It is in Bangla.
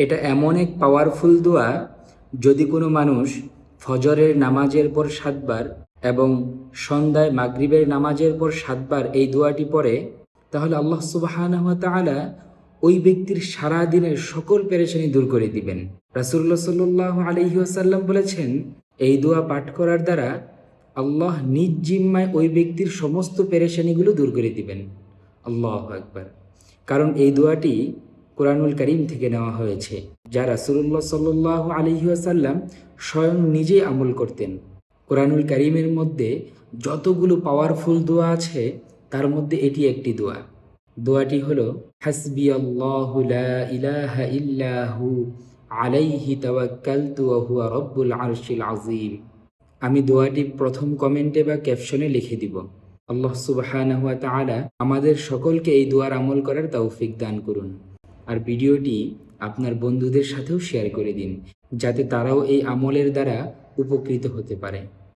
এটা এমন এক পাওয়ারফুল দোয়া, যদি কোনো মানুষ ফজরের নামাজের পর 7 বার এবং সন্ধ্যায় মাগরিবের নামাজের পর 7 বার এই দোয়াটি পড়ে, তাহলে আল্লাহ সুবহানাহু ওয়া তাআলা ওই ব্যক্তির সারা দিনের সকল পেরেশানি দূর করে দিবেন। রাসূলুল্লাহ সাল্লাল্লাহু আলাইহি ওয়াসাল্লাম বলেছেন, এই দোয়া পাঠ করার দ্বারা আল্লাহ নিজ জিম্মায় ওই ব্যক্তির সমস্ত পেরেশানিগুলো দূর করে দিবেন। আল্লাহু আকবার। কারণ এই দোয়াটি কোরআনুল কারীম থেকে নেওয়া হয়েছে, যা রাসূলুল্লাহ সাল্লাল্লাহু আলাইহি ওয়াসাল্লাম স্বয়ং নিজেই আমল করতেন। কোরআনুল কারীমের মধ্যে যতগুলো পাওয়ারফুল দোয়া আছে, তার মধ্যে এটি একটি দোয়া। দোয়াটি হলো হাসবিয়াল্লাহু লা ইলাহা ইল্লা হু আলাইহি তাওয়াক্কালতু ওয়া হুয়া রব্বুল আরশিল আযীম। আমি দোয়াটি প্রথম কমেন্টে বা ক্যাপশনে লিখে দিব। আল্লাহ সুবহানাহু ওয়া তাআলা আমাদের সকলকে এই দোয়ার আমল করার তৌফিক দান করুন। আর ভিডিওটি আপনার বন্ধুদের সাথেও শেয়ার করে দিন, যাতে তারাও এই আমলের দ্বারা উপকৃত হতে পারে।